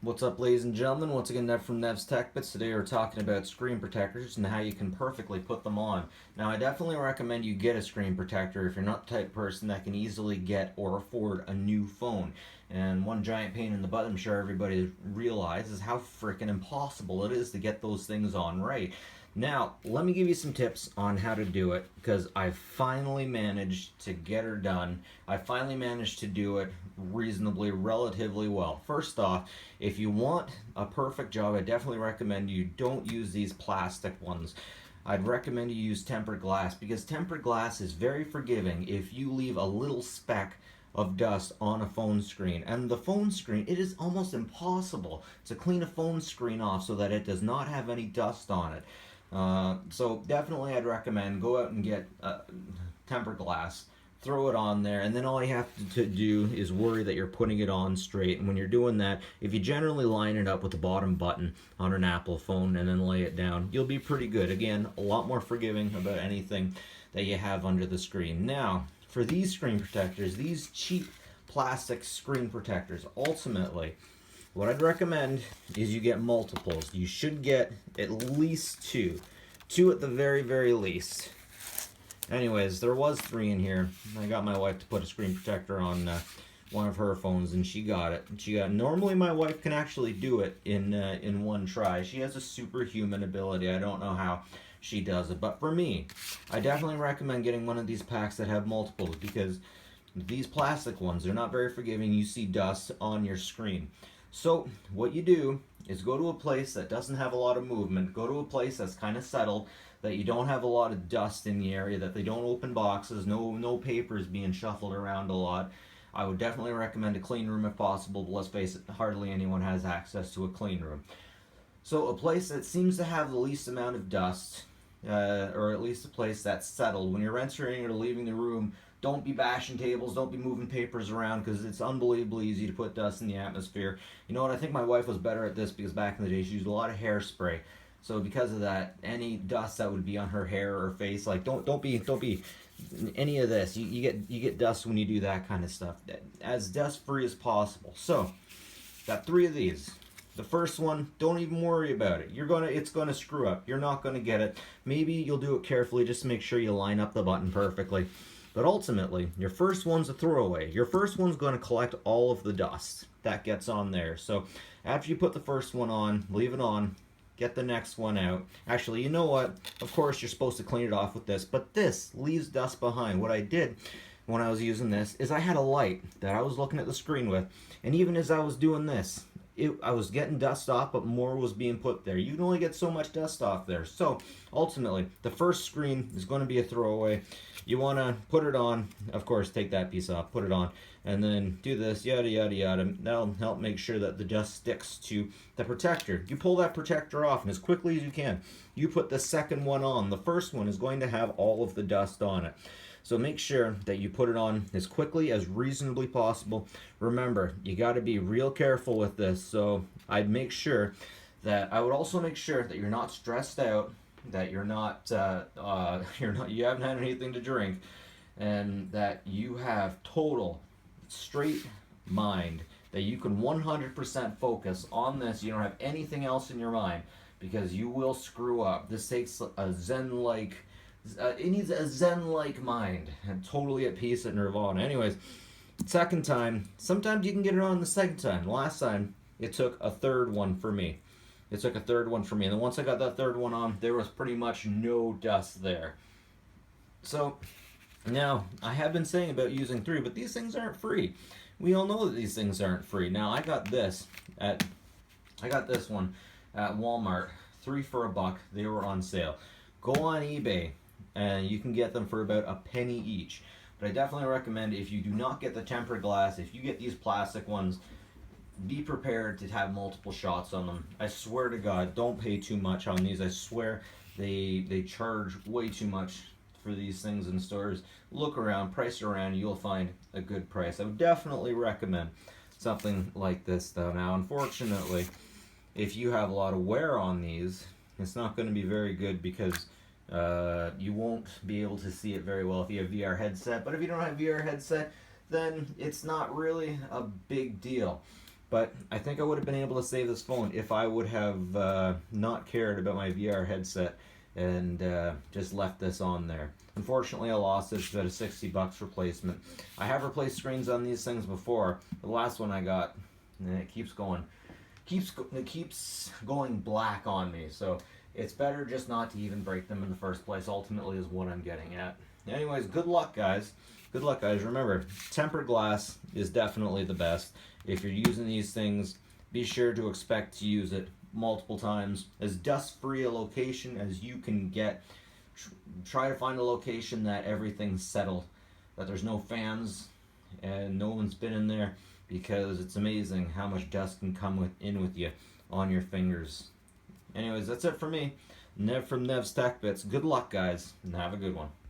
What's up, ladies and gentlemen? Once again, Nev from Nev's Tech Bits. Today we're talking about screen protectors and how you can perfectly put them on. Now, I definitely recommend you get a screen protector if you're not the type of person that can easily get or afford a new phone. And one giant pain in the butt I'm sure everybody realizes how freaking impossible it is to get those things on right. Now, let me give you some tips on how to do it because I finally managed to get her done. I finally managed to do it reasonably, relatively well. First off, if you want a perfect job, I definitely recommend you don't use these plastic ones. I'd recommend you use tempered glass because tempered glass is very forgiving if you leave a little speck of dust on a phone screen. And the phone screen, it is almost impossible to clean a phone screen off so that it does not have any dust on it. So definitely I'd recommend go out and get tempered glass, throw it on there, and then all you have to do is worry that you're putting it on straight. And when you're doing that, if you generally line it up with the bottom button on an Apple phone and then lay it down, you'll be pretty good. Again, a lot more forgiving about anything that you have under the screen. Now, for these screen protectors, these cheap plastic screen protectors, ultimately, what I'd recommend is you get multiples. You should get at least two. Two at the very, very least. Anyways, there was three in here. I got my wife to put a screen protector on one of her phones, and she got it. Normally, my wife can actually do it in one try. She has a superhuman ability. I don't know how she does it, but for me, I definitely recommend getting one of these packs that have multiples because these plastic ones, they're not very forgiving. You see dust on your screen. So what you do is go to a place that doesn't have a lot of movement. Go to a place that's kind of settled, that you don't have a lot of dust in the area, that they don't open boxes, no papers being shuffled around a lot. I would definitely recommend a clean room if possible, but let's face it, hardly anyone has access to a clean room. So a place that seems to have the least amount of dust, or at least a place that's settled. When you're entering or leaving the room, don't be bashing tables, don't be moving papers around because it's unbelievably easy to put dust in the atmosphere. You know what? I think my wife was better at this because back in the day she used a lot of hairspray. So because of that, any dust that would be on her hair or face, like don't be any of this. You get dust when you do that kind of stuff. As dust free as possible. So got three of these. The first one, don't even worry about it. It's gonna screw up. You're not gonna get it. Maybe you'll do it carefully just to make sure you line up the button perfectly. But ultimately, your first one's a throwaway. Your first one's going to collect all of the dust that gets on there. So after you put the first one on, leave it on, get the next one out. Actually, you know what? Of course, you're supposed to clean it off with this, but this leaves dust behind. What I did when I was using this is I had a light that I was looking at the screen with, and even as I was doing this, I was getting dust off, but more was being put there. You can only get so much dust off there. So ultimately, the first screen is going to be a throwaway. You want to put it on, of course, take that piece off, put it on, and then do this, yada, yada, yada. That'll help make sure that the dust sticks to the protector. You pull that protector off, and as quickly as you can, you put the second one on. The first one is going to have all of the dust on it. So make sure that you put it on as quickly as reasonably possible. Remember, you got to be real careful with this. So I would also make sure that you're not stressed out, that you haven't had anything to drink, and that you have total straight mind, that you can 100% focus on this. You don't have anything else in your mind because you will screw up. This takes a zen-like it needs a zen-like mind and totally at peace at nirvana. Anyways, second time, sometimes you can get it on the second time. Last time, it took a third one for me. And then once I got that third one on, there was pretty much no dust there. So, now, I have been saying about using three, but these things aren't free. We all know that these things aren't free. Now, I got this one at Walmart, three for $1. They were on sale. Go on eBay, and you can get them for about a penny each. But I definitely recommend, if you do not get the tempered glass, if you get these plastic ones, be prepared to have multiple shots on them. I swear to God, don't pay too much on these. I swear they charge way too much for these things in stores. Look around, price around, you'll find a good price. I would definitely recommend something like this though. Now, unfortunately, if you have a lot of wear on these, it's not going to be very good because you won't be able to see it very well if you have VR headset. But if you don't have VR headset, then it's not really a big deal. But I think I would have been able to save this phone if I would have not cared about my VR headset and just left this on there. Unfortunately, I lost it. It's about a $60 replacement. I have replaced screens on these things before. The last one I got, and it keeps going black on me. So it's better just not to even break them in the first place. Ultimately, is what I'm getting at. Anyways, good luck, guys. Good luck, guys. Remember, tempered glass is definitely the best. If you're using these things, be sure to expect to use it multiple times. As dust-free a location as you can get. Try to find a location that everything's settled, that there's no fans and no one's been in there, because it's amazing how much dust can come in with you on your fingers. Anyways, that's it for me. Nev from Nev's Tech Bits. Good luck, guys, and have a good one.